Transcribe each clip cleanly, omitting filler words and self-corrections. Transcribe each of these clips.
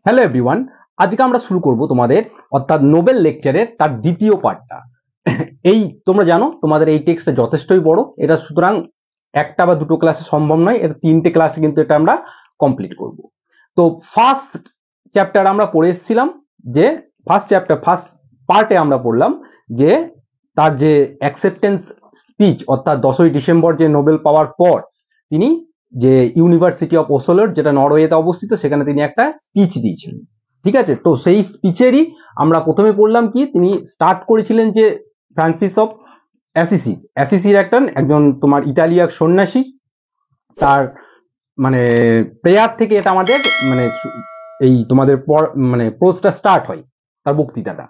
Hello everyone, আজকে আমরা শুরু করব তোমাদের অর্থাৎ নোবেল লেকচারের তার দ্বিতীয় পার্টটা। এই তোমরা জানো তোমাদের এই টেক্সটটা যথেষ্টই বড়, এটা সুতরাং একটা বা দুটো ক্লাসে সম্ভব নয়, এর তিনটে ক্লাসে কিন্তু এটা আমরা কমপ্লিট করব। তো ফার্স্ট চ্যাপ্টার আমরা পড়ে এসেছিলাম, যে ফার্স্ট পার্টে আমরা পড়লাম যে তার যে অ্যাকসেপ্টেন্স স্পিচ, অর্থাৎ 10ই ডিসেম্বর যে নোবেল পাওয়ার পর তিনি যে ইউনিভার্সিটি অফ ওসলোর, যেটা নরওয়েতে অবস্থিত, সেখানে তিনি একটা স্পিচ দিয়েছিলেন। ঠিক আছে, তো সেই স্পিচেরই আমরা প্রথমে পড়লাম কি তিনি স্টার্ট করেছিলেন যে ফ্রান্সিস অফ অ্যাসিসির একজন তোমার ইটালিয়ান সন্ন্যাসী, তার মানে প্রেয়ার থেকে এটা আমাদের মানে এই তোমাদের মানে প্রোজটা স্টার্ট হয়, তার বক্তৃতাটা।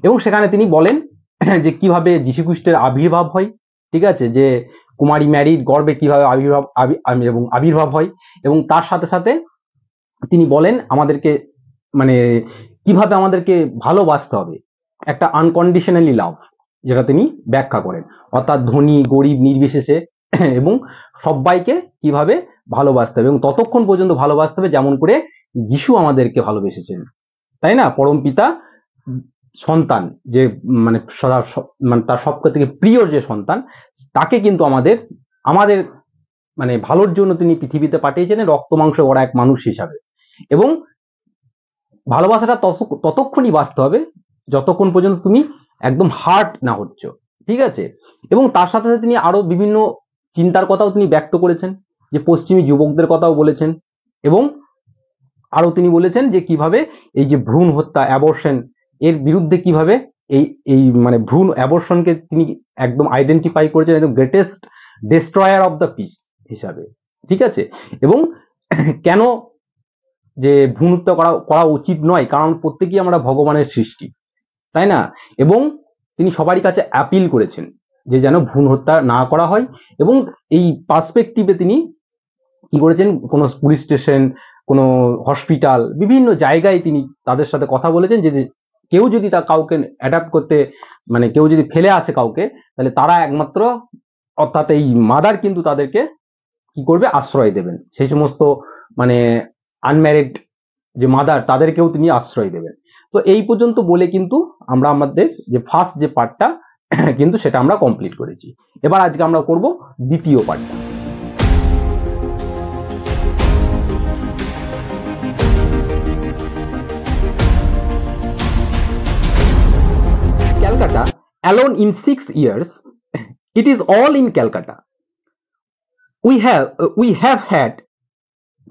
এবং সেখানে তিনি বলেন যে কিভাবে যীশুখ্রিস্টের আবির্ভাব হয়, ঠিক আছে, যে কুমারী ম্যারির গর্ভে কিভাবে আবির্ভাব হয়, এবং তার সাথে সাথে তিনি বলেন আমাদেরকে মানে কিভাবে আমাদেরকে ভালোবাসতে হবে, একটা আনকন্ডিশনালি লাভ, যেটা তিনি ব্যাখ্যা করেন, অর্থাৎ ধনী গরিব নির্বিশেষে এবং সবাইকে কিভাবে ভালোবাসতে হবে, এবং ততক্ষণ পর্যন্ত ভালোবাসতে হবে যেমন করে যিশু আমাদেরকে ভালোবেসেছেন, তাই না? পরম পিতা সন্তান যে মানে তার সব থেকে প্রিয় যে সন্তান, তাকে কিন্তু আমাদের মানে ভালোর জন্য তিনি পৃথিবীতে পাঠিয়েছেন রক্ত মাংস ওরা এক মানুষ হিসাবে। এবং ভালোবাসাটা ততক্ষণই বাঁচতে হবে যতক্ষণ পর্যন্ত তুমি একদম হার্ট না হচ্ছ, ঠিক আছে। এবং তার সাথে সাথে তিনি আরো বিভিন্ন চিন্তার কথাও তিনি ব্যক্ত করেছেন, যে পশ্চিমী যুবকদের কথাও বলেছেন, এবং আরো তিনি বলেছেন যে কিভাবে এই যে ভ্রূণ হত্যা, অ্যাবর্শন, এর বিরুদ্ধে কিভাবে এই এই মানে ভ্রূণ অ্যাবর্শনকে তিনি একদম আইডেন্টিফাই করেছেন একদম greatest destroyer of the piece হিসাবে, ঠিক আছে। এবং কেন যে ভ্রূণ হত্যা করা উচিত নয়, কারণ প্রত্যেকেই আমরা ভগবানের সৃষ্টি, তাই না? এবং তিনি সবারই কাছে অ্যাপিল করেছেন যে যেন ভ্রূণ হত্যা না করা হয়। এবং এই পার্সপেক্টিভে তিনি কি করেছেন, কোনো পুলিশ স্টেশন, কোনো হসপিটাল, বিভিন্ন জায়গায় তিনি তাদের সাথে কথা বলেছেন যে কেউ যদি তা কাউকে অ্যাডাপ্ট করতে মানে কেউ যদি ফেলে আসে কাউকে, তাহলে তারা একমাত্র অর্থাৎ এই মাদার কিন্তু তাদেরকে কি করবে, আশ্রয় দেবেন। সেই সমস্ত মানে আনম্যারিড যে মাদার, তাদেরকেও তিনি আশ্রয় দেবেন। তো এই পর্যন্ত বলে কিন্তু আমরা আমাদের যে ফার্স্ট যে পার্টটা কিন্তু সেটা আমরা কমপ্লিট করেছি। এবার আজকে আমরা করব দ্বিতীয় পার্টটা। Calcutta, alone in 6 years, it is all in Calcutta. We have had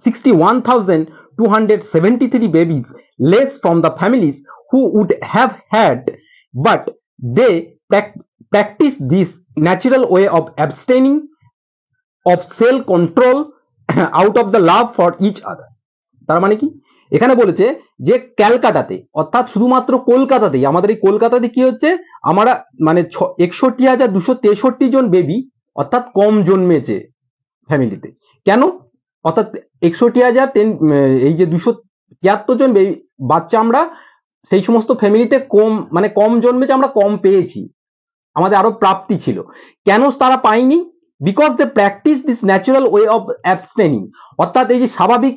61,273 babies less from the families who would have had, but they practice this natural way of abstaining, of self-control out of the love for each other. তার মানে কি, এখানে বলেছে যে ক্যালকাটাতে, অর্থাৎ শুধুমাত্র কলকাতাতেই, আমাদের এই কলকাতাতে কি হচ্ছে, আমরা মানে 61,263 জন বেবি অর্থাৎ কম জন্মেছে ফ্যামিলিতে। কেন? অর্থাৎ 61,000 এই যে 273 জন বাচ্চা আমরা সেই সমস্ত ফ্যামিলিতে কম জন্মেছে, আমরা কম পেয়েছি, আমাদের আরো প্রাপ্তি ছিল। কেন তারা পায়নি? Because they practise this natural way of abstaining, অর্থাৎ এই যে স্বাভাবিক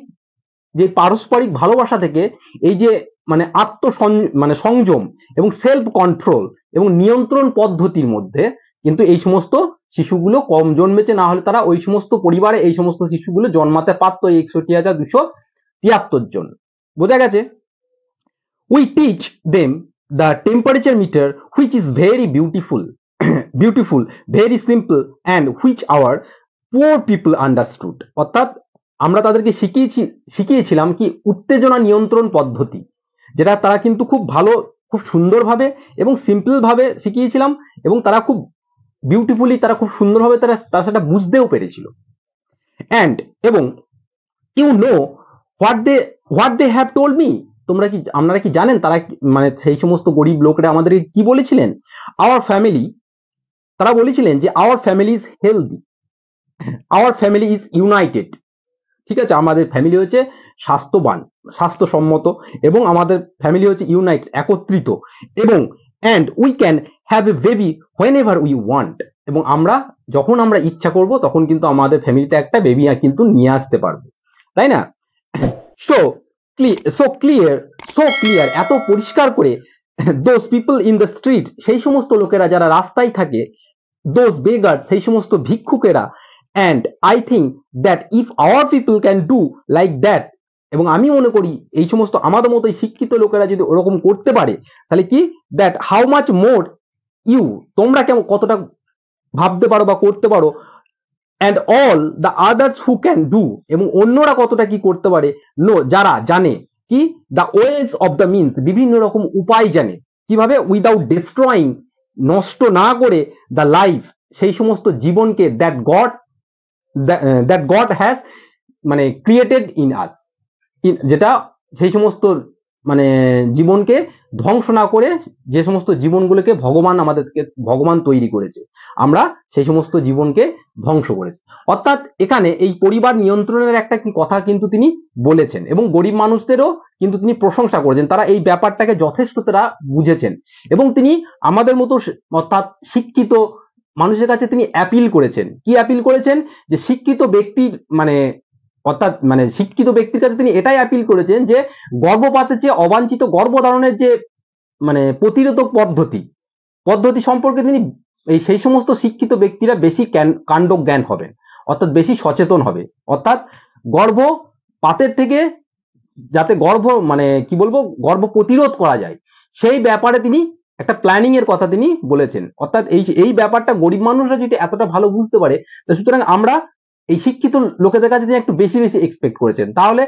যে পারস্পরিক ভালোবাসা থেকে এই যে মানে সংযম এবং সেলফ কন্ট্রোল এবং নিয়ন্ত্রণ পদ্ধতির মধ্যে কিন্তু এই সমস্ত শিশুগুলো কম জন্মেছে, না হলে তারা ওই সমস্ত পরিবারে এই সমস্ত শিশুগুলো জন্মাতে পারতো, 61,273 জন। বোঝা গেছে? We teach them the temperature meter which is very beautiful, very simple and which our poor people understood, অর্থাৎ আমরা তাদেরকে শিখিয়েছিলাম কি উত্তেজনা নিয়ন্ত্রণ পদ্ধতি, যেটা তারা কিন্তু খুব ভালো, খুব সুন্দরভাবে এবং সিম্পল ভাবে শিখিয়েছিলাম, এবং তারা খুব বিউটিফুলি, তারা খুব সুন্দরভাবে তারা সেটা বুঝতেও পেরেছিল। এবং you know what they have told me, আপনারা কি জানেন তারা মানে সেই সমস্ত গরিব লোকেরা আমাদের কি বলেছিলেন? আওয়ার ফ্যামিলি, তারা বলেছিলেন যে our family is healthy, our family is United, ঠিক আছে, আমাদের ফ্যামিলি হচ্ছে স্বাস্থ্যসম্মত, এবং আমাদের ফ্যামিলি হচ্ছে ইউনাইট, একত্রিত, এবং and we can have a baby when ever we want, এবং আমরা যখন আমরা ইচ্ছা করব তখন কিন্তু আমাদের ফ্যামিলিতে একটা বেবি কিন্তু নিয়ে আসতে পারবো, তাই না? সো ক্লিয়ার, এত পরিষ্কার করে, those people in the street, সেই সমস্ত লোকেরা যারা রাস্তায় থাকে, দোজ বেগার্স, সেই সমস্ত ভিক্ষুকেরা, and I think that if our people can do like that, এবং আমি মনে করি এই সমস্ত আমাদের মতোই শিক্ষিত লোকেরা যদি ওরকম করতে পারে, তাহলে কি, that how much more you, তোমরা কেমন কতটা ভাবতে পারো বা করতে পারো, and all the others who can do, এবং অন্যরা কতটা কি করতে পারে, নো, যারা জানে কি, the ways of the means, বিভিন্ন রকম উপায় জানে, কিভাবে, উইদাউট ডিস্ট্রয়িং, নষ্ট না করে, দ্য লাইফ, সেই সমস্ত জীবনকে, দ্যাট গড হ্যাজ মানে ক্রিয়েটেড ইন আস, যেটা সেই সমস্ত মানে জীবনকে ধ্বংস না করে, যে সমস্ত জীবনগুলোকে ভগবান তৈরি করেছে, আমরা সেই সমস্ত জীবনকে ধ্বংস করেছি। অর্থাৎ এখানে এই পরিবার নিয়ন্ত্রণের একটা কথা কিন্তু তিনি বলেছেন, এবং গরিব মানুষদেরও কিন্তু তিনি প্রশংসা করেছেন, তারা এই ব্যাপারটাকে যথেষ্ট তারা বুঝেছেন, এবং তিনি আমাদের মতো অর্থাৎ শিক্ষিত মানুষের কাছে তিনি অ্যাপিল করেছেন। কি অ্যাপিল করেছেন? যে শিক্ষিত ব্যক্তির অর্থাৎ শিক্ষিত ব্যক্তির কাছে তিনি এটাই অ্যাপিল করেছেন যে গর্ভপাতের যে অবাঞ্ছিত গর্ভধারণের যে প্রতিরোধক পদ্ধতি সম্পর্কে তিনি সেই সমস্ত শিক্ষিত ব্যক্তিরা বেশি কাণ্ড জ্ঞান হবেন, অর্থাৎ বেশি সচেতন হবে, অর্থাৎ গর্ভপাতের থেকে যাতে গর্ভ প্রতিরোধ করা যায়, সেই ব্যাপারে তিনি একটা প্ল্যানিং এর কথা তিনি বলেছেন। অর্থাৎ এই ব্যাপারটা গরিব মানুষরা যদি এতটা ভালো বুঝতে পারে, সুতরাং আমরা এই শিক্ষিত লোকেদের কাছে তিনি একটু বেশি এক্সপেক্ট করেছেন। তাহলে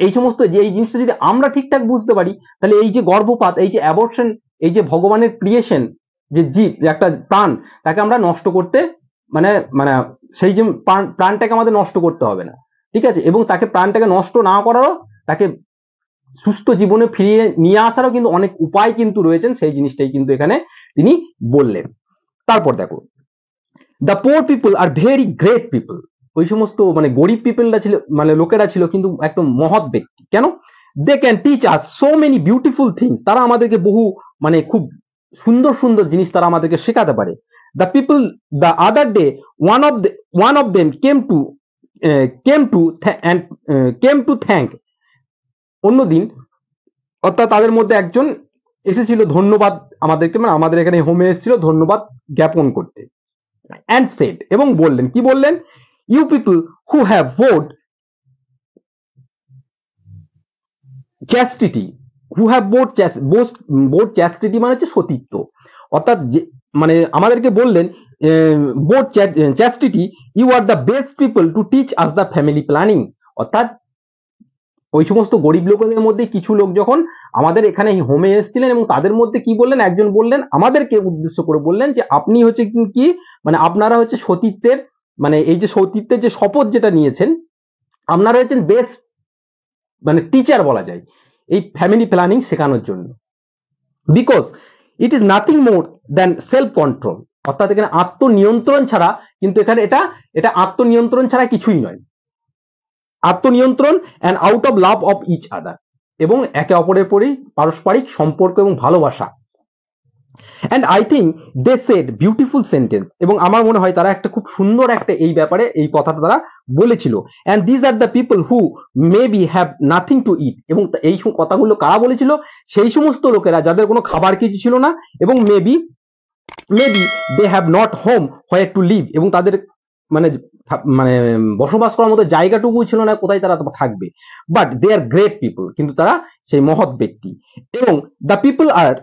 এই সমস্ত যে এই জিনিসটা যদি আমরা ঠিকঠাক বুঝতে পারি, তাহলে এই যে গর্ভপাত, এই যে অ্যাবর্শন, এই যে ভগবানের ক্রিয়েশন, যে জীব, একটা প্রাণ, তাকে আমরা নষ্ট করতে সেই যে প্রাণটাকে আমাদের নষ্ট করতে হবে না, ঠিক আছে, এবং তাকে প্রাণটাকে নষ্ট না করারও, তাকে সুস্থ জীবনে ফিরিয়ে নিয়ে আসারও কিন্তু অনেক উপায় কিন্তু রয়েছেন, সেই জিনিসটাই কিন্তু এখানে তিনি বললেন। তারপর দেখো, the poor people are very great people, ওই সমস্ত গরিব পিপলরা ছিল, লোকেরা ছিল কিন্তু একদম মহৎ ব্যক্তি। কেন? They can teach us so many beautiful things, তারা আমাদেরকে বহু খুব সুন্দর সুন্দর জিনিস তারা আমাদেরকে শেখাতে পারে। The people the other day one of them came to thank, অন্যদিন অর্থাৎ তাদের মধ্যে একজন এসেছিল ধন্যবাদ আমাদেরকে, আমাদের এখানে হোমে এসেছিল ধন্যবাদ জ্ঞাপন করতে। অ্যান্ড সেড, এবং বললেন, কি বললেন? You people who have vowed chastity, chastity মানে হচ্ছে সতীত্ব, অর্থাৎ আমাদেরকে বললেন vowed chastity, you are the best people to teach us the family planning. অর্থাৎ ওই সমস্ত গরিব লোকদের মধ্যে কিছু লোক যখন আমাদের এখানে হোমে এসেছিলেন, এবং তাদের মধ্যে কি বললেন, একজন বললেন, আমাদেরকে উদ্দেশ্য করে বললেন যে আপনি হচ্ছে কি আপনারা হচ্ছে সতীত্বের এই যে সতীত্বের যে শপথ যেটা নিয়েছেন, আপনারা হচ্ছেন বেস্ট টিচার বলা যায় এই ফ্যামিলি প্ল্যানিং শেখানোর জন্য। Because it is nothing more than self control, অর্থাৎ এখানে আত্মনিয়ন্ত্রণ ছাড়া, কিন্তু এখানে এটা আত্মনিয়ন্ত্রণ ছাড়া কিছুই নয়, আত্মনিয়ন্ত্রণ and out of love of each other, এবং একে অপরের পরেই পারস্পরিক সম্পর্ক এবং ভালোবাসা। And I think they said beautiful sentence, এবং আমার মনে হয় তারা একটা খুব সুন্দর একটা এই ব্যাপারে এই কথাটা তারা বলেছিল। And these are the people who maybe have nothing to eat, এবং এই কথাগুলো কারা বলেছিল? সেই সমস্ত লোকেরা যাদের কোনো খাবার কিছু ছিল না, এবং maybe they have not home where to live, এবং তাদের বসবাস করার মতো জায়গাটুকু ছিল না কোথায় তারা থাকবে। But they are great people, কিন্তু তারা সেই মহৎ ব্যক্তি। এবং the people are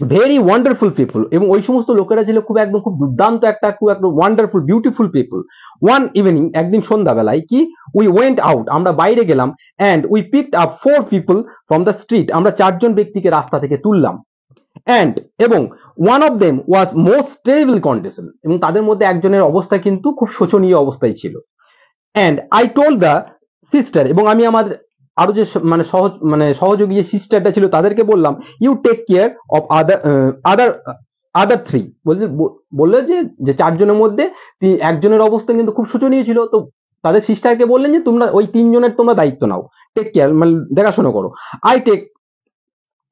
very wonderful people, এবং ওই সমস্ত লোকেরা ছিল খুব দুর্দান্ত খুব একটা wonderful beautiful people. One evening, একদিন সন্ধ্যাবেলায়, কি, উই ওয়েন্ট আউট, আমরা বাইরে গেলাম, and we picked up 4 people from the street, আমরা 4 জন ব্যক্তিকে রাস্তা থেকে তুললাম। এবং one of them was most terrible condition, এবং তাদের মধ্যে একজনের অবস্থা কিন্তু খুব শোচনীয় অবস্থায় ছিল। And I told the sister, এবং আমি আমাদের আরো যে সহযোগী যে সিস্টারটা ছিল তাদেরকে বললাম, you take care of other 3, বললো যে 4 জনের মধ্যে একজনের অবস্থা কিন্তু খুব শোচনীয় ছিল, তো তাদের সিস্টারকে বললেন যে তোমরা ওই 3 জনের তোমরা দায়িত্ব নাও, টেক কেয়ার দেখাশোনা করো। আই টেক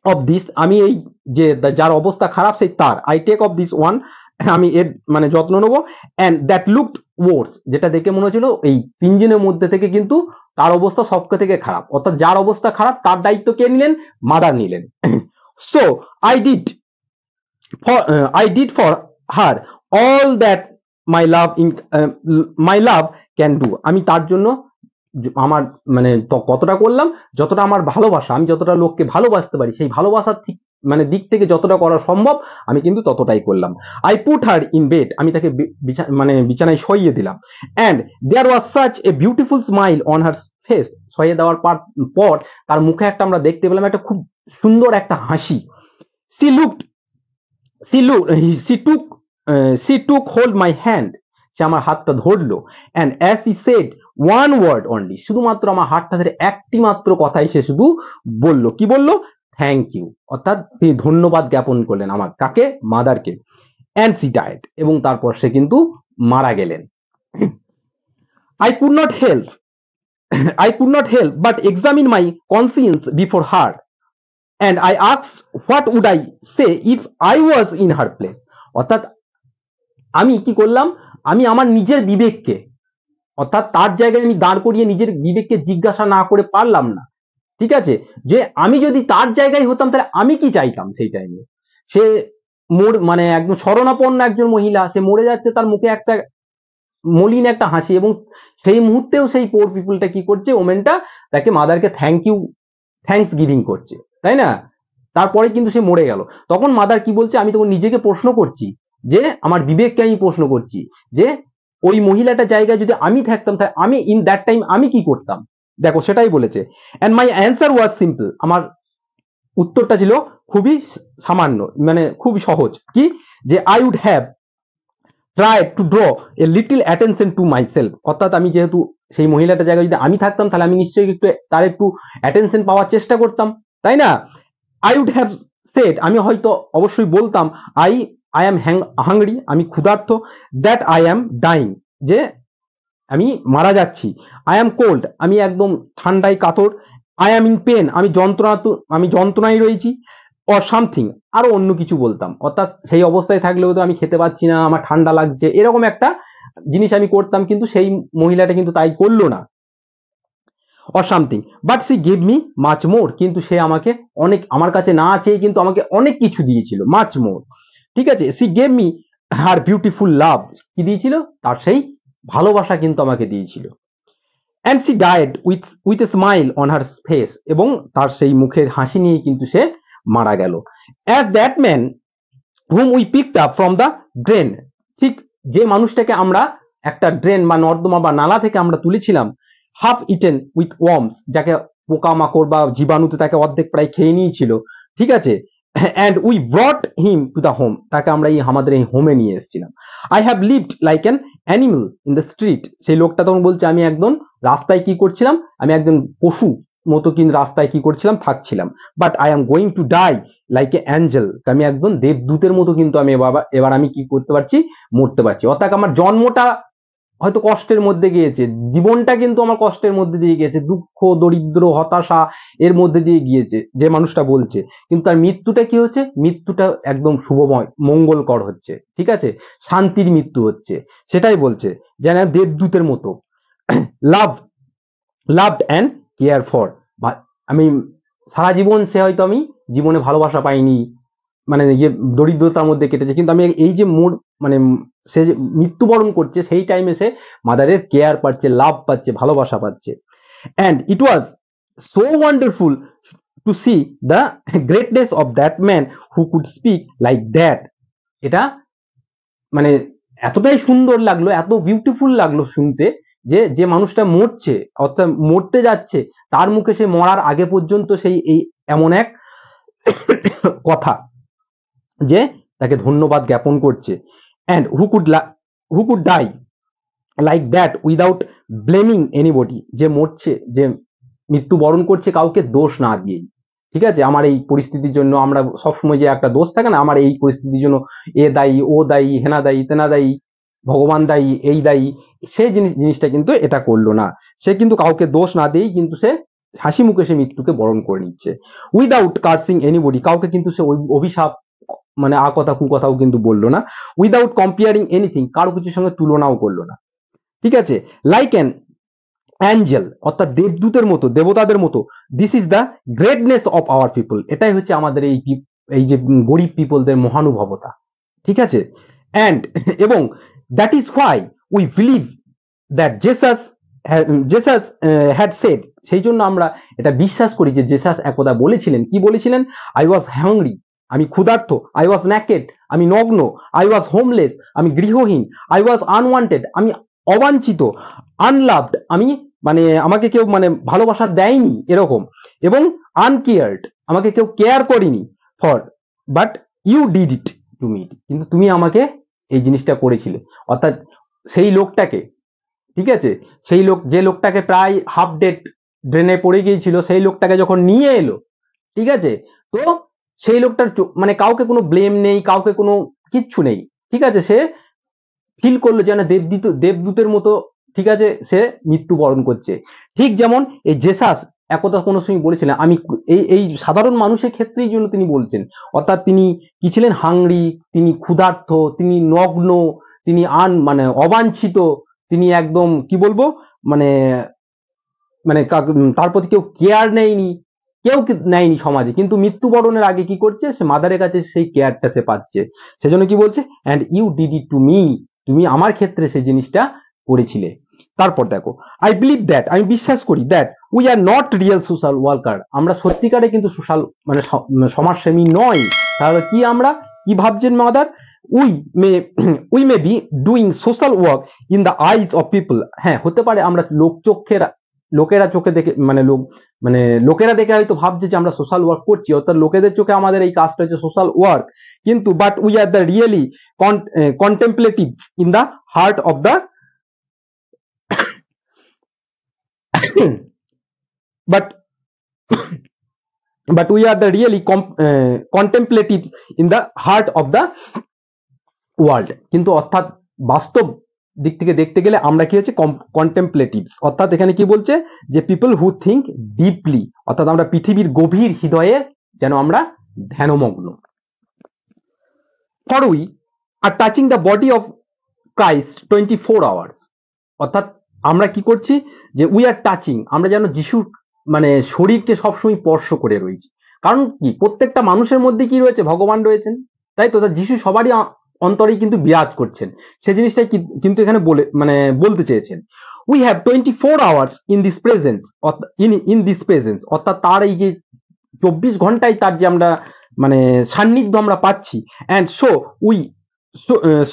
অফ দিস, আমি এই যে যার অবস্থা খারাপ সেই তার, I take of this one আমি এর মানে যত্ন নেবো। অ্যান্ড দ্যাট লুকড ওয়ার্স, যেটা দেখে মনে হচ্ছিল এই তিনজনের মধ্যে থেকে কিন্তু তার অবস্থা সবকে থেকে খারাপ, অর্থাৎ যার অবস্থা খারাপ তার দায়িত্ব কে নিলেন? মাদার নিলেন। So I did for her all that my love can do, আমি তার জন্য আমার মানে কতটা করলাম, যতটা আমার ভালোবাসা, আমি যতটা লোককে ভালোবাসতে পারি সেই ভালোবাসার মানে দিক থেকে যতটা করা সম্ভব আমি কিন্তু ততটাই করলাম। I put her in bed, আমি তাকে মানে বিছানায় শইয়ে দিলাম। And there was such a beautiful smile on her face, শইয়ে দেওয়ার পর তার মুখে একটা আমরা দেখতে পেলাম একটা খুব সুন্দর একটা হাসি। She looked she took hold my hand, সে আমার হাতটা ধরলো। and as she said one word only, শুধুমাত্র আমার হাতটা ধরে একটি মাত্র কথাই সে শুধু বলল, কি বললো? থ্যাংক ইউ, অর্থাৎ তিনি ধন্যবাদ জ্ঞাপন করলেন আমার কাকে? মাদারকে। and she died, এবং তারপর সে কিন্তু মারা গেলেন। I could not help but examine my conscience before her, and I asked what would I say if I was in her place, অর্থাৎ আমি কি করলাম? আমি আমার নিজের বিবেককে, অর্থাৎ তার জায়গায় আমি দাঁড় করিয়ে নিজের বিবেককে জিজ্ঞাসা না করে পারলাম না, ঠিক আছে, যে আমি যদি তার জায়গায় হতাম তাহলে আমি কি চাইতাম সেই টাইমে। সে মানে একদম শরণাপন্ন একজন মহিলা, সে মরে যাচ্ছে, তার মুখে একটা মলিন একটা হাসি, এবং সেই মুহূর্তেও সেই পোর পিপুলটা কি করছে? ওমেনটা তাকে মাদারকে থ্যাঙ্কস গিভিং করছে, তাই না? তারপরে কিন্তু সে মরে গেল। তখন মাদার কি বলছে? আমি তখন নিজেকে প্রশ্ন করছি, যে আমার বিবেককে আমি প্রশ্ন করছি, যে ওই মহিলাটা জায়গায় যদি আমি থাকতাম তাহলে আমি ইন দ্যাট টাইম আমি কি করতাম? দেখো সেটাই বলেছে। And my answer was simple, আমার উত্তরটা ছিল খুবই সামান্য, মানে খুবই সহজ, কি? যে I would have try to draw a little attention to myself, অর্থাৎ আমি যেহেতু সেই মহিলাটার জায়গায় যদি আমি থাকতাম তাহলে আমি নিশ্চয়ই একটু তার একটু অ্যাটেনশন পাওয়ার চেষ্টা করতাম, তাই না? আই উড হ্যাভ সেড, আমি হয়তো অবশ্যই বলতাম, আই অ্যাম হাংরি, আমি ক্ষুধার্ত। দ্যাট আই অ্যাম ডাইং, যে আমি মারা যাচ্ছি। আই অ্যাম কোল্ড, আমি একদম ঠান্ডায় কাতর। আই অ্যাম ইন পেন, আমি যন্ত্রণায় রয়েছি। অর সামথিং, আরো অন্য কিছু বলতাম, অর্থাৎ সেই অবস্থায় থাকলেও তো আমি খেতে পাচ্ছি না, আমার ঠান্ডা লাগছে, এরকম একটা জিনিস আমি করতাম, কিন্তু সেই মহিলাটা কিন্তু তাই করলো না। Or something, but she give me much more, কিন্তু সে আমাকে অনেক, আমার কাছে না চেয়ে কিন্তু আমাকে অনেক কিছু দিয়েছিল, মাচ মোর, ঠিক আছে। She gave me her beautiful love, কি দিয়েছিল? তার সেই ভালোবাসা কিন্তু আমাকে দিয়েছিল। And she died with a smile on her face, এবং তার সেই মুখের হাসি নিয়ে কিন্তু সে মারা গেল। As that man whom we picked up from the drain, ঠিক যে মানুষটাকে আমরা একটা ড্রেন বা নর্দমা বা নালা থেকে আমরা তুলেছিলাম, হাফ ইটেন উইথ ওয়ার্মস, যাকে পোকামাকড় বা জীবাণুতে তাকে অর্ধেক প্রায় খেয়ে নিয়েছিল, ঠিক আছে। And we ব্রট him to the home, তাকে আমরা আমাদের এই হোমে নিয়ে এসেছিলাম। I have lived like an animal in the street, সেই লোকটা তখন বলছে আমি একদম রাস্তায় কি করছিলাম? আমি একজন পশু মতো কিন্তু রাস্তায় কি করছিলাম? থাকছিলাম। But I am going to die like a angel, আমি একদম দেবদূতের মতো কিন্তু আমি এবার আমি কি করতে পারছি? মরতে পারছি। অর্থাৎ আমার জন্মটা হয়তো কষ্টের মধ্যে গিয়েছে, জীবনটা কিন্তু আমার কষ্টের মধ্যে দিয়ে গিয়েছে, দুঃখ, দরিদ্র, হতাশা এর মধ্যে দিয়ে গিয়েছে যে মানুষটা বলছে, কিন্তু তার মৃত্যুটা কি হচ্ছে? মৃত্যুটা একদম শুভময়, মঙ্গলকর হচ্ছে, ঠিক আছে, শান্তির মৃত্যু হচ্ছে, সেটাই বলছে, যেন দেবদূতের মতো। লাভড অ্যান্ড কেয়ার ফর, আমি সারা জীবন সে হয়তো আমি জীবনে ভালোবাসা পাইনি, মানে দরিদ্রতার মধ্যে কেটেছে, কিন্তু আমি এই যে মানে সে যে মৃত্যুবরণ করছে সেই টাইমে সে মাদারের কেয়ার পাচ্ছে, লাভ পাচ্ছে, ভালোবাসা পাচ্ছে। And it was so wonderful to see the greatness of that man who could speak like that, এটা মানে এতটাই সুন্দর লাগলো, এত বিউটিফুল লাগলো শুনতে, যে মানুষটা মরছে, অর্থাৎ মরতে যাচ্ছে, তার মুখে সে মরার আগে পর্যন্ত সেই এই এমন এক কথা, যে তাকে ধন্যবাদ জ্ঞাপন করছে। And who could die like that without blaming anybody, যে মরছে, যে মৃত্যুবরণ করছে কাউকে দোষ না দিয়েই, ঠিক আছে। আমার এই পরিস্থিতির জন্য আমরা সবসময় যে একটা দোষ থাকে না, আমার এই পরিস্থিতির জন্য এ দায়ী, ও দায়ী, হেনা দায়ী, তেনা দায়ী, ভগবান দায়ী, এই দায়ী, সেই জিনিসটা কিন্তু এটা করলো না। সে কিন্তু কাউকে দোষ না দিয়েই কিন্তু সে হাসি মুখে সে মৃত্যুকে বরণ করে নিচ্ছে। উইদাউট কার্সিং এনিবডি, কাউকে কিন্তু সে অভিশাপ মানে আ কথা কু কথাও কিন্তু বললো না, উইদাউট কম্পেয়ারিং এনিথিং, কারো কিছুর সঙ্গে তুলনাও করলো না, ঠিক আছে, লাইক অ্যান অ্যাঞ্জেল, অর্থাৎ দেবদূতের মতো, দেবতাদের মতো, this is the greatness of our people, এটাই হচ্ছে আমাদের এই যে গরিব পিপলদের মহানুভবতা, ঠিক আছে, অ্যান্ড এবং that is why we believe that Jesus had said, সেই জন্য আমরা এটা বিশ্বাস করি যে জেসাস একদা বলেছিলেন, কি বলেছিলেন, আই ওয়াজ হাংরি, আমি ক্ষুধার্ত, আই ওয়াজ ন্যাকেড, আমি নগ্ন, আই ওয়াজ হোমলেস, আমি গৃহহীন, আই ওয়াজ আনওয়ান্টেড, আমি অবাঞ্ছিত, আনলাভড, আমি মানে আমাকে কেউ মানে ভালোবাসা দেয়নি এরকম, এবং আনকেয়ার্ড, আমাকে কেউ কেয়ার করেনি, for but you did it to me, কিন্তু তুমি আমাকে এই জিনিসটা করেছিলে, অর্থাৎ সেই লোকটাকে, ঠিক আছে, সেই লোক, যে লোকটাকে প্রায় হাফ ডেড ড্রেনে পড়ে গিয়েছিল, সেই লোকটাকে যখন নিয়ে এলো, ঠিক আছে, তো সেই লোকটার মানে কাউকে কোনো ব্লেম নেই, কাউকে কোনো কিচ্ছু নেই, ঠিক আছে, সে ফিল করলো যেন দেবদূতের মতো, ঠিক আছে, সে মৃত্যুবরণ করছে, ঠিক যেমন এই জেসাস একদা কোনো সময় বলেছিলেন, আমি এই সাধারণ মানুষের ক্ষেত্রেই জন্য তিনি বলছেন, অর্থাৎ তিনি কি ছিলেন, হাংরি, তিনি ক্ষুধার্ত, তিনি নগ্ন, তিনি মানে অবাঞ্ছিত, তিনি একদম কি বলবো মানে মানে তার প্রতি কেউ কেয়ার নেয়নি, কেউ নেয়নি সমাজে, কিন্তু মৃত্যুবরণের আগে কি করছে, সে মাদারের কাছে সেই কেয়ারটা সে পাচ্ছে, সেজন্য কি বলছে, and you did it to me, তুমি আমার ক্ষেত্রে সেই জিনিসটা করেছিলে। তারপর দেখো, আই বিলিভ দ্যাট, আমি বিশ্বাস করি, that we are not real social worker, আমরা সত্যিকারে কিন্তু সোশ্যাল মানে সমাজসেবী নয়, তাহলে কি আমরা কি ভাবছেন mother, we may be doing social work in the eyes of people, হ্যাঁ হতে পারে আমরা লোকেরা চোখে দেখে লোকেরা দেখে হয়তো ভাবছে যে আমরা সোশ্যাল ওয়ার্ক করছি, অর্থাৎ লোকেদের চোখে আমাদের এই কাজটা হচ্ছে সোশ্যাল ওয়ার্ক, কিন্তু but we are the really contemplatives in the heart of the but we are the really contemplatives in the heart of the world, কিন্তু অর্থাৎ বাস্তব দিক থেকে দেখতে গেলে আমরা কি হচ্ছে কন্টেম্পলেটিভস, অর্থাৎ এখানে কি বলছে যে পিপল হু থিঙ্ক ডিপলি, অর্থাৎ আমরা পৃথিবীর গভীর হৃদয়ে যেন আমরা ধ্যানমগ্ন, for we are touching the body of Christ 24 hours, অর্থাৎ আমরা কি করছি যে উই আর টাচিং, আমরা যেন যিশুর মানে শরীরকে সবসময় স্পর্শ করে রয়েছি, কারণ কি প্রত্যেকটা মানুষের মধ্যে কি রয়েছে, ভগবান রয়েছেন, তাই তো, যিশু সবারই অন্তরেই কিন্তু বিরাজ করছেন, সেই জিনিসটাই কিন্তু এখানে বলতে চেয়েছেন, we have 24 hours in this presence, অর্থাৎ তার এই যে 24 ঘন্টায় তার যে আমরা মানে সান্নিধ্য আমরা পাচ্ছি, and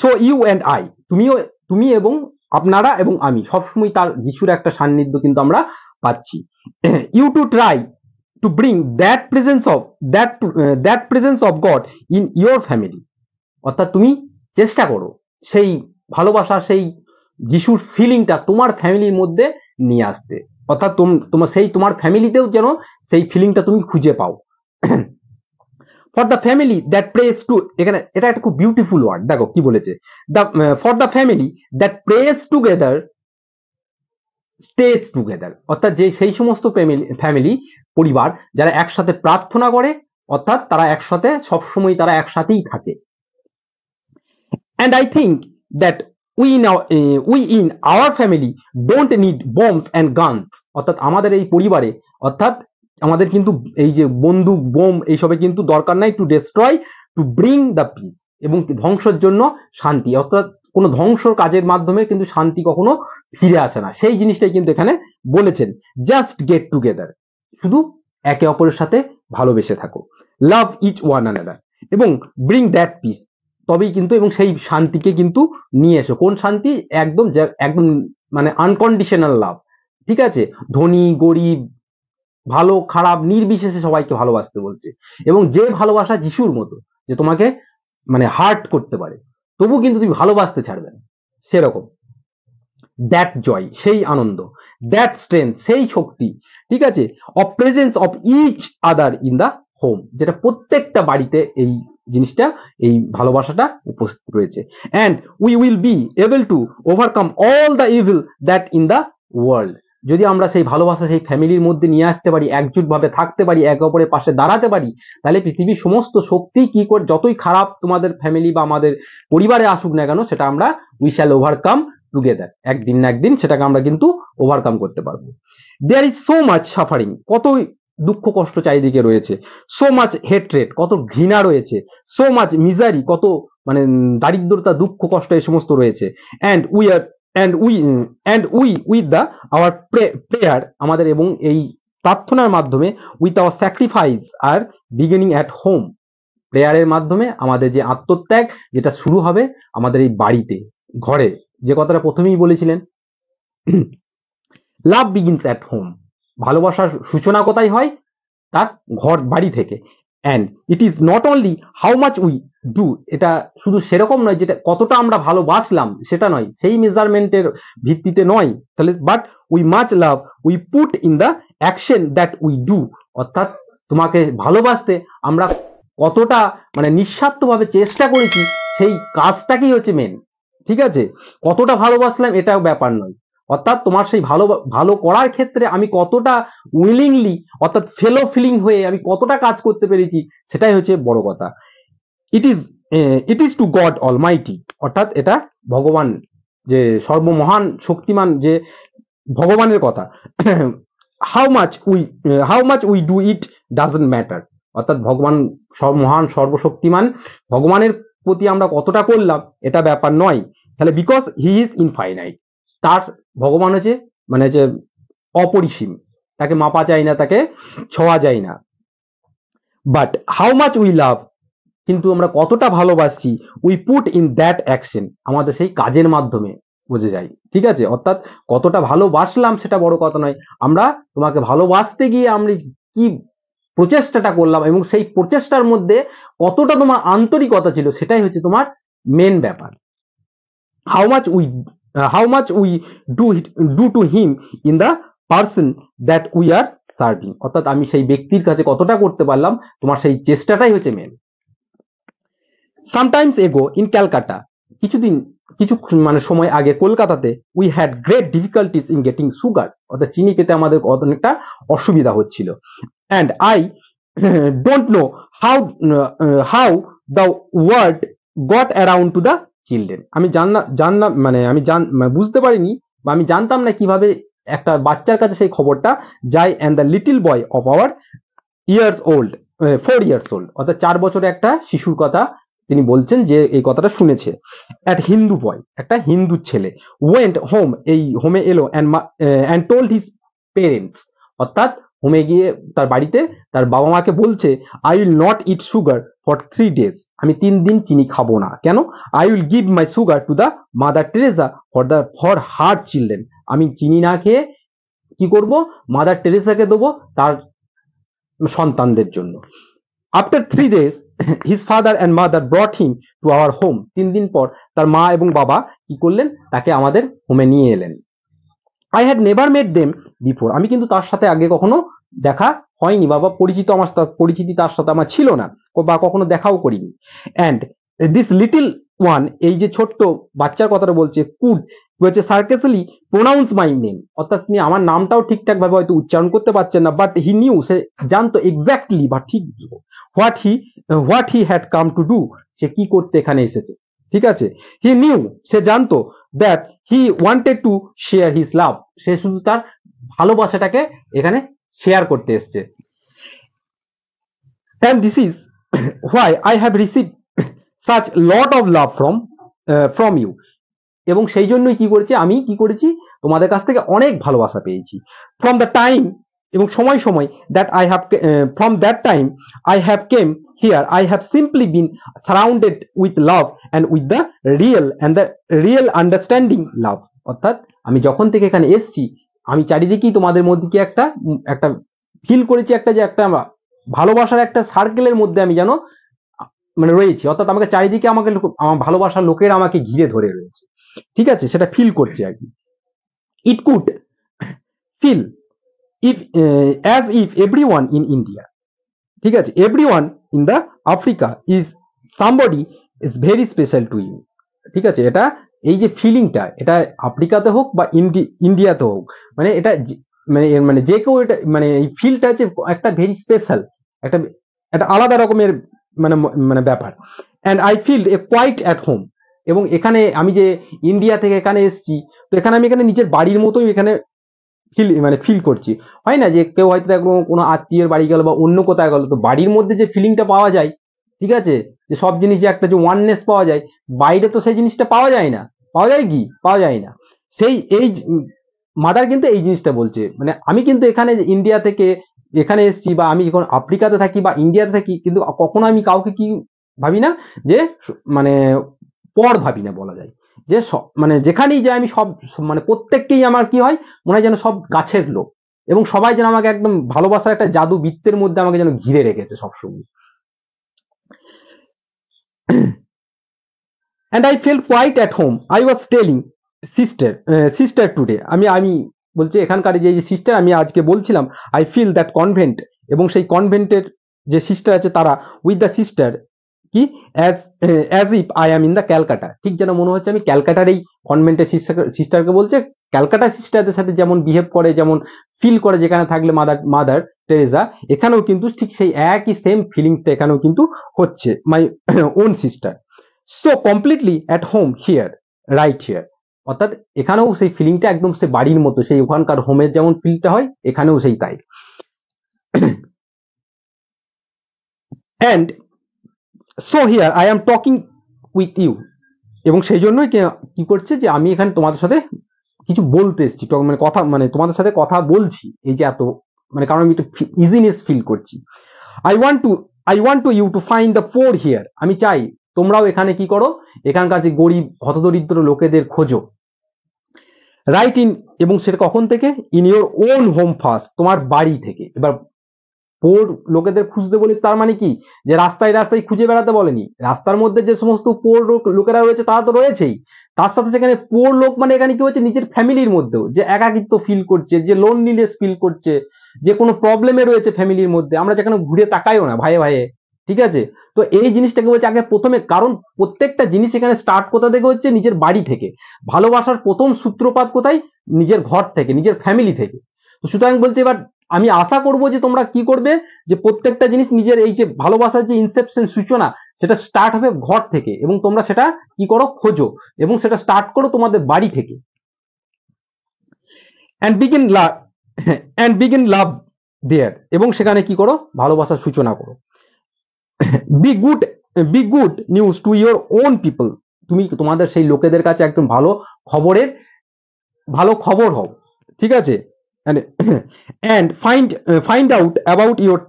so you and I, তুমি এবং আপনারা এবং আমি সবসময় তার যিশুর একটা সান্নিধ্য কিন্তু আমরা পাচ্ছি, you to try to bring that presence of God in your family, অর্থাৎ তুমি চেষ্টা করো সেই ভালোবাসা, সেই যিশুর ফিলিংটা তোমার ফ্যামিলির মধ্যে নিয়ে আসতে, অর্থাৎ তোমার ফ্যামিলিতেও যেন সেই ফিলিংটা তুমি খুঁজে পাও, for the family that prays to, এখানে এটা একটা খুব বিউটিফুল ওয়ার্ড, দেখো কি বলেছে, for the family that prays together stays together, অর্থাৎ যে সেই সমস্ত ফ্যামিলি পরিবার যারা একসাথে প্রার্থনা করে, অর্থাৎ তারা একসাথে সবসময় তারা একসাথেই থাকে, and I think that we in our family don't need bombs and guns, অর্থাৎ আমাদের এই পরিবারে, অর্থাৎ আমাদের কিন্তু এই যে বন্দুক বোম এইসবে কিন্তু দরকার নাই, to destroy to bring the piece, এবং ধ্বংসের জন্য শান্তি, অর্থাৎ কোনো ধ্বংসর কাজের মাধ্যমে কিন্তু শান্তি কখনো ফিরে আসে না, সেই জিনিসটাই কিন্তু এখানে বলেছেন, জাস্ট গেট টুগেদার, শুধু একে অপরের সাথে ভালোবেসে থাকো, লাভ ইচ ওয়ান অ্যানাদার, এবং ব্রিং দ্যাট পিস, তবেই কিন্তু, এবং সেই শান্তিকে কিন্তু নিয়ে এসো, কোন শান্তি, একদম মানে আনকন্ডিশনাল লাভ, ঠিক আছে, ধনী গরিব ভালো খারাপ নির্বিশেষে সবাইকে ভালোবাসতে বলছে, এবং যে ভালোবাসা যিশুর মতো, যে তোমাকে মানে হার্ট করতে পারে তবু কিন্তু তুমি ভালোবাসতে ছাড়বে না, সেরকম, দ্যাট জয়, সেই আনন্দ, দ্যাট স্ট্রেংথ, সেই শক্তি, ঠিক আছে, of presence of each other in the home, যেটা প্রত্যেকটা বাড়িতে এই জিনিসটা, এই ভালোবাসাটা উপস্থিত রয়েছে, and we will be able to overcome all the evil that in the world, যদি আমরা সেই ভালোবাসা সেই ফ্যামিলির মধ্যে নিয়ে আসতে পারি, একজুটভাবে থাকতে পারি, একে অপরের পাশে দাঁড়াতে পারি, তাহলে পৃথিবীর সমস্ত শক্তি কি করে, যতই খারাপ তোমাদের ফ্যামিলি বা আমাদের পরিবারে আসুক না কেন, সেটা আমরা উই শ্যাল ওভারকাম টুগেদার, একদিন না একদিন সেটাকে আমরা কিন্তু ওভারকাম করতে পারবো। There is so much suffering, কত দুঃখ কষ্ট চারিদিকে রয়েছে, সো মাচ হেট্রেড, কত ঘৃণা রয়েছে, সো মাচ মিজারি, কত মানে দারিদ্রতা, দুঃখ কষ্ট এই সমস্ত রয়েছে, and we are and we with the our prayer, আমাদের এবং এই প্রার্থনার মাধ্যমে, with our sacrifice are beginning at home, প্রেয়ারের মাধ্যমে আমাদের যে আত্মত্যাগ যেটা শুরু হবে আমাদের এই বাড়িতে, ঘরে, যে কথাটা প্রথমেই বলেছিলেন, লাভ বিগিনস অ্যাট হোম, ভালোবাসার সূচনা কোথায় হয়, তার ঘর বাড়ি থেকে। And it is not only how much we do, এটা শুধু সেরকম নয় যেটা কতটা আমরা ভালোবাসলাম সেটা নয়, সেই মেজারমেন্টের ভিত্তিতে নয়, তাহলে but we much love we put in the action that we do, অর্থাৎ তোমাকে ভালোবাসতে আমরা কতটা মানে নিঃস্বার্থভাবে চেষ্টা করেছি, সেই কাজটাকেই হচ্ছে মেন। ঠিক আছে, কতটা ভালোবাসলাম এটাও ব্যাপার নয়, অর্থাৎ তোমার সেই ভালো করার ক্ষেত্রে আমি কতটা উইলিংলি, অর্থাৎ ফেলো ফিলিং হয়ে আমি কতটা কাজ করতে পেরেছি, সেটাই হচ্ছে বড় কথা। It is two god Almighty, অর্থাৎ এটা ভগবান, যে সর্বমহান শক্তিমান যে ভগবানের কথা। How much we do it doesn't matter, অর্থাৎ ভগবান মহান সর্বশক্তিমান ভগবানের প্রতি আমরা কতটা করলাম এটা ব্যাপার নয়, তাহলে বিকজ হি ইজ ইনফাইনাইট, তার ভগবান হচ্ছে মানে যে অপরিসীম, তাকে মাপা যায় না, তাকে ছোঁয়া যায় না। But how much we love, কিন্তু আমরা কতটা ভালোবাসছি, we put in that action, আমাদের সেই কাজের মাধ্যমে বুঝে যায়। ঠিক আছে, অর্থাৎ কতটা ভালোবাসলাম সেটা বড় কথা নয়, আমরা তোমাকে ভালোবাসতে গিয়ে আমরা কি প্রচেষ্টাটা করলাম এবং সেই প্রচেষ্টার মধ্যে কতটা তোমার আন্তরিকতা ছিল, সেটাই হচ্ছে তোমার মেন ব্যাপার। How much we do to him in the person that we are serving, অর্থাৎ আমি সেই ব্যক্তির কাছে কতটা করতে পারলাম, তোমার সেই চেষ্টাটাই হচ্ছে main. Sometimes ago in Calcutta, কিছু মানে সময় আগে কলকাতাতে, we had great difficulties in getting sugar, অর্থাৎ চিনি পেতে আমাদের অনেকটা অসুবিধা হচ্ছিল। And I don't know how the word got around to the children, আমি বুঝতে পারিনি বা আমি জানতাম না কিভাবে একটা বাচ্চার কাছে সেই খবরটা যায়। And the little boy of our 4 years old, অর্থাৎ 4 বছরের একটা শিশুর কথা তিনি বলছেন যে এই কথাটা শুনেছে। অ্যাট হিন্দু বয়, একটা হিন্দু ছেলে, ওয়েন্ট হোম, এই হোমে এলো, অ্যান্ড টোল্ড হিজ পেরেন্টস, অর্থাৎ হোমে গিয়ে তার বাড়িতে তার বাবা মাকে বলছে, I will not it sugar for 3 days, আমি 3 দিন চিনি খাবো না, কেন, I will give my sugar to the mother Teresa for her children, আমি চিনি না খেয়ে কি করব, মাদার টেরেসাকে দেবো তার সন্তানদের জন্য। After 3 days his father and mother ব্রট him to our home, 3 দিন পর তার মা এবং বাবা কি করলেন, তাকে আমাদের হোমে নিয়ে এলেন। I had never mate them before, আমি কিন্তু তার সাথে আগে কখনো দেখা হয়নি, বাবা পরিচিতি তার সাথে আমার ছিল না বা কখনো দেখাও করিনি। অ্যান্ড দিস লিটল ওয়ান, এই যে ছোট্ট বাচ্চার কথাটা বলছে, কুড বলছে সার্কেসলি প্রোনাউন্স মাই নেম, অর্থাৎ তিনি আমার নামটাও ঠিকঠাক ভাবে হয়তো উচ্চারণ করতে পারছেন না, বাট হি নিউ, সে জানতো এক্স্যাক্টলি বা ঠিক what he had come to do, সে কি করতে এখানে এসেছে। ঠিক আছে, হি নিউ, সে জানতো, that he wanted to share his love, সে শুধু তার ভালোবাসাটাকে এখানে শেয়ার করতে এসছে। And this is why I have received such lot of love from you, এবং সেই জন্যই আমি কি করেছি, তোমাদের কাছ থেকে অনেক ভালোবাসা পেয়েছি। ফ্রম দ্য টাইম, এবং সময় that I have from that time I have came here, I have simply been surrounded with love and with the real understanding love, অর্থাৎ আমি যখন থেকে এখানে এসছি, আমি চারিদিকেই তোমাদের মধ্যে কি একটা ফিল করেছি, একটা ভালোবাসার একটা সার্কেলের মধ্যে আমি যেন মানে রয়েছি, অর্থাৎ আমাকে চারিদিকে আমার ভালোবাসার লোকেরা আমাকে ঘিরে ধরে রয়েছে। ঠিক আছে, সেটা ফিল করছি আর কি। It could feel as if everyone in India, ঠিক আছে, everyone in the Africa is somebody is very special to you, ঠিক আছে, এটা এই যে ফিলিংটা, এটা আফ্রিকাতে হোক বা ইন্ডিয়াতে হোক, মানে এটা মানে যে কেউ এটা মানে এই ফিলটা হচ্ছে একটা ভেরি স্পেশাল, একটা একটা আলাদা রকমের মানে মানে ব্যাপার। And I feel a quite at home. এবং এখানে আমি যে ইন্ডিয়া থেকে এখানে এসেছি, তো এখানে আমি এখানে নিজের বাড়ির মতোই এখানে ফিল করছি। হয় না যে কেউ হয়তো দেখো কোনো আত্মীয়ের বাড়ি গেল বা অন্য কোথায় গেল, তো বাড়ির মধ্যে যে ফিলিংটা পাওয়া যায়, ঠিক আছে, যে সব জিনিসে একটা যে ওয়াননেস পাওয়া যায়, বাইরে তো সেই জিনিসটা পাওয়া যায় না। পাওয়া যায় কি? পাওয়া যায় না। সেই এই মাদার কিন্তু এই জিনিসটা বলছে, মানে আমি কিন্তু এখানে ইন্ডিয়া থেকে এখানে এসেছি, বা আমি যখন আফ্রিকাতে থাকি বা ইন্ডিয়াতে থাকি, কিন্তু কখনো আমি কাউকে কি ভাবি না যে মানে পর ভাবি না বলা যায়, যে মানে যেখানেই যাই আমি সব মানে প্রত্যেককেই আমার কি হয়, মনে হয় যেন সব কাছের লোক, এবং সবাই যেন আমাকে একদম ভালোবাসার একটা জাদু বৃত্তের মধ্যে আমাকে যেন ঘিরে রেখেছে সবসময়। and I felt quite at home. I was telling sister today. আমি বলছি এখানকার যে সিস্টার আমি আজকে বলছিলাম, I feel that convent, এবং সেই কনভেন্টের যে সিস্টার আছে তারা, with the sister কি as if I am in the Calcutta, ঠিক যেন মনে হচ্ছে আমি ক্যালকাটার এই কনভেন্টের সিস্টারকে বলছে। ক্যালকাটা সিস্টারদের সাথে যেমন বিহেভ করে, যেমন ফিল করে যেখানে থাকলে মাদার টেরেজা, এখানেও কিন্তু ঠিক সেই একই সেম ফিলিংসটা এখানেও কিন্তু হচ্ছে, my own sister. So completely at home here, right here. অর্থাৎ এখানেও সেই ফিলিংটা একদম সে বাড়ির মতো, সেই ওখানকার হোমের যেমন ফিলটা হয় এখানেও সেই তাই। And so here I am talking with you, এবং সেই জন্যই কি করছে যে আমি এখানে তোমাদের সাথে কিছু বলতে এসেছি, মানে কথা, মানে তোমাদের সাথে কথা বলছি, এই যে এত মানে কারণ আমি একটু ইজিনেস ফিল করছি। I want to you to find the poor here, আমি চাই তোমরাও এখানে কি করো, এখানকার যে গরিব হতদরিদ্র লোকেদের খোঁজো। রাইট ইন, এবং সেটা কখন থেকে? In your own home first, তোমার বাড়ি থেকে। এবার পোর লোকেদের খুঁজতে বলি, তার মানে কি যে রাস্তায় রাস্তায় খুঁজে বেড়াতে বলেনি, রাস্তার মধ্যে যে সমস্ত পোর লোকেরা রয়েছে তারা তো রয়েছেই, তার সাথে সেখানে পোর লোক মানে এখানে কি হচ্ছে, নিজের ফ্যামিলির মধ্যেও যে একাকিত্ব ফিল করছে, যে লোনলিনেস ফিল করছে, যে কোনো প্রবলেমে রয়েছে ফ্যামিলির মধ্যে, আমরা যেখানে ঘুরে তাকাইও না ভাইয়ে ভাইয়ে, ঠিক আছে। তো এই জিনিসটাকে বলছে আগে প্রথমে, কারণ প্রত্যেকটা জিনিস এখানে স্টার্ট কোথা থেকে হচ্ছে, নিজের বাড়ি থেকে। ভালোবাসার প্রথম সূত্রপাত কোথায়? নিজের ঘর থেকে, নিজের ফ্যামিলি থেকে। তো সুতরাং বলছে এবার আমি আশা করব যে তোমরা কি করবে, যে প্রত্যেকটা জিনিস নিজের এই যে ভালোবাসার যে ইনসেপশন, সূচনা, সেটা স্টার্ট হবে ঘর থেকে, এবং তোমরা সেটা কি করো, খোঁজো, এবং সেটা স্টার্ট করো তোমাদের বাড়ি থেকে। অ্যান্ড বিগিন লাভ দেয়ার, এবং সেখানে কি করো, ভালোবাসার সূচনা করো। Be good news to your own people, তুমি তোমাদের সেই লোকেদের কাছে একদম ভালো খবর হও, ঠিক আছে। and find out about your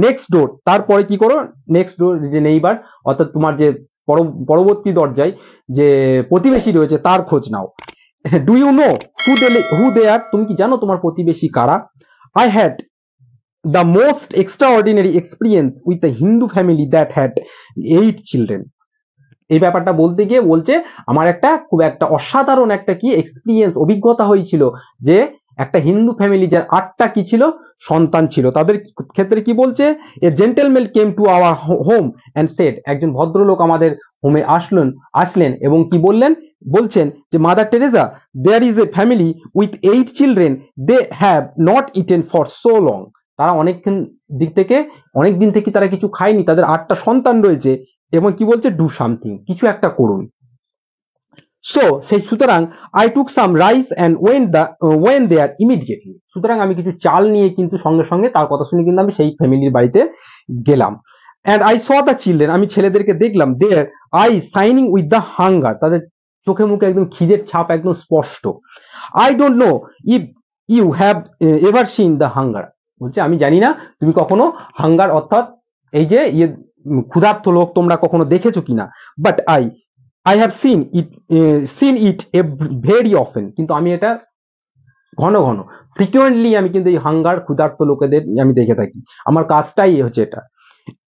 next door, তারপরে কি করো, নেক্সট ডোর যে নেইবার, অর্থাৎ তোমার যে পরবর্তী দরজায় যে প্রতিবেশী রয়েছে তার খোঁজ নাও। ডু ইউ নো হু দে আর, তুমি কি জানো তোমার প্রতিবেশী কারা? I had the most extraordinary experience with a Hindu family that had 8 children. এই ব্যাপারটা বলতে গিয়ে বলছে আমার একটা খুব একটা অসাধারণ একটা কি এক্সপিরিয়েন্স, অভিজ্ঞতা হয়েছিল, যে একটা হিন্দু ফ্যামিলি যার 8টা কি ছিল, সন্তান ছিল। তাদের ক্ষেত্রে কি বলছে, a gentleman came to our home and said, একজন ভদ্রলোক আমাদের হোমে আসলেন এবং কি বলছেন যে Mother Teresa, there is a family with 8 children, they have not eaten for so long, তারা অনেক দিন থেকে তারা কিছু খায়নি, তাদের 8টা সন্তান রয়েছে, এবং কি বলছে, ডু সামথিং, কিছু একটা করুন। সো সেই সুতরাং I took some rice and went there immediately, সুতরাং আমি কিছু চাল নিয়ে কিন্তু সঙ্গে সঙ্গে, তার কথা শুনে কিন্তু আমি সেই ফ্যামিলির বাড়িতে গেলাম। And I saw the children, আমি ছেলেদেরকে দেখলাম, their eye shining with the hunger, তাদের চোখে মুখে একদম খিদের ছাপ একদম স্পষ্ট। I don't know if you have ever seen the hunger, বলছে আমি জানি না তুমি কখনো হাঙ্গার অর্থাৎ এই যে ক্ষুধার্ত লোক তোমরা কখনো দেখেছো কিনা, but I have seen it very often, কিন্তু আমি এটা ঘন ঘন ফ্রিকুয়েন্টলি আমি কিন্তু এই হাঙ্গার ক্ষুধার্ত লোকেদের আমি দেখে থাকি, আমার কাজটাই হচ্ছে এটা।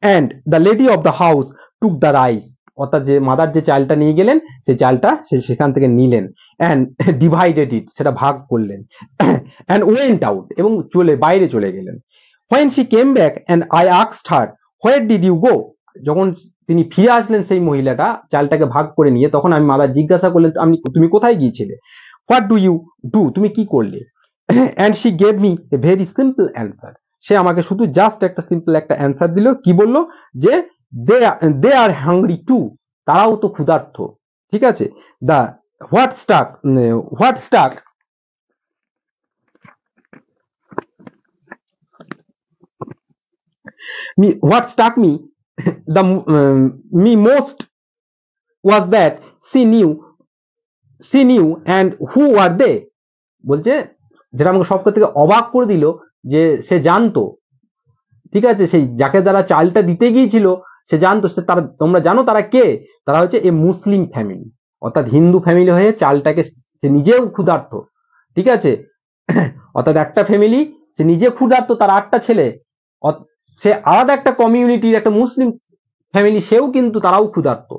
And the lady of the house took the rice, অর্থাৎ যে মাদার যে চালটা নিয়ে গেলেন, সেই চালটা সেখান থেকে নিলেন, অ্যান্ড ডিভাইডেড ইট, সেটা ভাগ করলেন, অ্যান্ড ওয়েন্ট আউট, এবং বাইরে চলে গেলেন। When she came back and I asked her, where did you go, যখন তিনি ফিরে আসলেন সেই মহিলাটা চালটাকে ভাগ করে নিয়ে, তখন আমি মাদার জিজ্ঞাসা করলেন তুমি কোথায় গিয়েছিলে, হোয়াট ডু ইউ ডু, তুমি কি করলে, and she gave me a very simple answer, সে আমাকে শুধু জাস্ট একটা সিম্পল একটা অ্যান্সার দিল, কি বললো যে দে আর হাংরি টু, তারাও তো ক্ষুধার্ত, ঠিক আছে। The what struck what struck me me most was that she knew and who were they, বলছে যেটা আমাকে সব থেকে অবাক করে দিল যে সে জানতো, ঠিক আছে, সেই যাকে দ্বারা চালটা দিতে গিয়েছিল সে জানতো, সে তারা, তোমরা জানো তারা কে, তারা হচ্ছে এ মুসলিম ফ্যামিলি, অর্থাৎ হিন্দু ফ্যামিলি হয়ে চালটাকে সে নিজেও ক্ষুধার্ত, ঠিক আছে, অর্থাৎ একটা ফ্যামিলি সে নিজে ক্ষুধার্ত, তার 8টা ছেলে, সে আলাদা একটা কমিউনিটির একটা মুসলিম ফ্যামিলি, সেও কিন্তু তারাও ক্ষুধার্ত।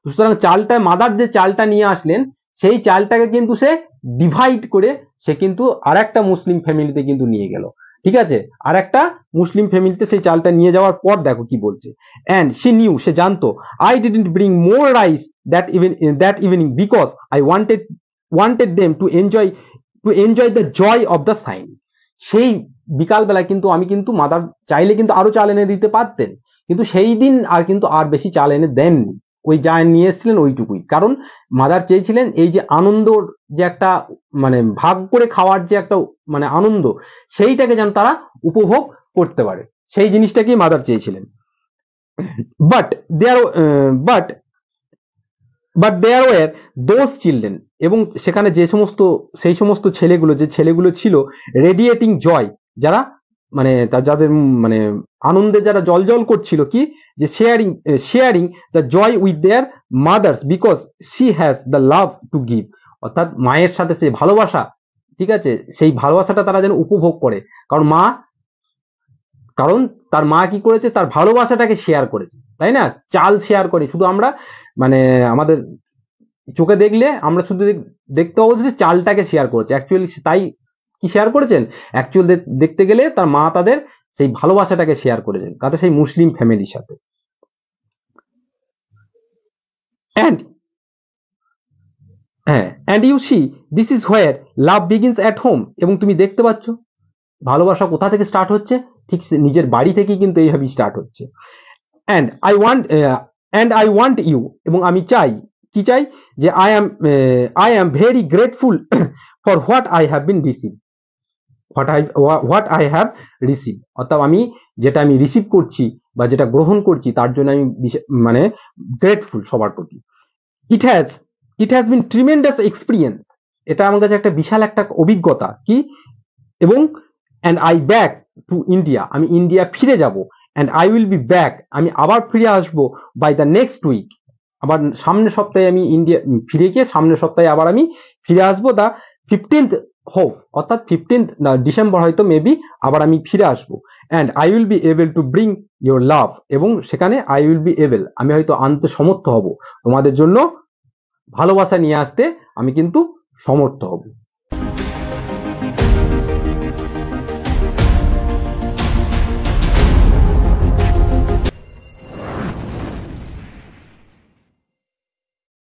সুতরাং চালটা, মাদার যে চালটা নিয়ে আসলেন সেই চালটাকে কিন্তু সে ডিভাইড করে সে কিন্তু আরেকটা মুসলিম ফ্যামিলিতে কিন্তু নিয়ে গেল, ঠিক আছে, আরেকটা মুসলিম ফ্যামিলিতে সেই চালটা নিয়ে যাওয়ার পর দেখো কি বলছে, এন্ড শি নিউ, সে জানতো, I didn't bring more rice that evening because I wanted them to enjoy the joy of the sign, সেই বিকালবেলা কিন্তু আমি কিন্তু মাদার চাইলে কিন্তু আরো চাল এনে দিতে পারতেন, কিন্তু সেই দিন আর বেশি চাল এনে দেননি, ওই যা নিয়ে এসেছিলেন ওইটুকুই, কারণ মাদার চেয়েছিলেন এই যে আনন্দর যে একটা মানে ভাগ করে খাওয়ার যে একটা মানে আনন্দ, সেইটাকে যেন তারা উপভোগ করতে পারে, সেই জিনিসটাকেই মাদার চেয়েছিলেন। But there were those children, এবং সেখানে সেই সমস্ত ছেলেগুলো ছিল রেডিয়েটিং জয়, যারা মানে যাদের মানে আনন্দে যারা জল করছিল, কি যে sharing the joy with their mothers because she has the love to give, অর্থাৎ মায়ের সাথে সেই ভালোবাসা, ঠিক আছে, সেই ভালোবাসাটা তারা যেন উপভোগ করে, কারণ তার মা কি করেছে, তার ভালোবাসাটাকে শেয়ার করেছে, তাই না, চাল শেয়ার করে, শুধু আমরা মানে আমাদের চোখে দেখলে আমরা শুধু দেখতে পাবো যে চালটাকে শেয়ার করেছে, অ্যাকচুয়ালি তাই কি শেয়ার করেছেন, অ্যাকচুয়ালি দেখতে গেলে তার মা তাদের সেই ভালোবাসাটাকে শেয়ার করেছেন তাতে সেই মুসলিম ফ্যামিলির সাথে। and you see this is where love begins at home, এবং তুমি দেখতে পাচ্ছ ভালোবাসা কোথা থেকে স্টার্ট হচ্ছে, ঠিক নিজের বাড়ি থেকেই কিন্তু এইভাবেই স্টার্ট হচ্ছে। and I want you, এবং আমি চাই, কি চাই, যে I am very grateful for what I have been received, what I have received, অর্থাৎ আমি যেটা আমি রিসিভ করছি বা যেটা গ্রহণ করছি তার জন্য আমি মানে গ্রেটফুল সবার প্রতি। it has been tremendous experience, এটা আমার কাছে একটা বিশাল একটা অভিজ্ঞতা, কি, এবং and I back to India, আমি ইন্ডিয়া ফিরে যাব, and I will be back, আমি আবার ফিরে আসবো by the next week, আবার সামনের সপ্তাহে আমি ইন্ডিয়া ফিরে গিয়ে সামনের সপ্তাহে আবার আমি ফিরে আসবো, দা 15th হোপ, অর্থাৎ 15th ডিসেম্বর হয়তো মেবি আবার আমি ফিরে আসবো, and I will be able to bring your love, এবং সেখানে I will be able, আমি হয়তো আনতে সমর্থ হব, তোমাদের জন্য ভালোবাসা নিয়ে আসতে আমি কিন্তু সমর্থ হব।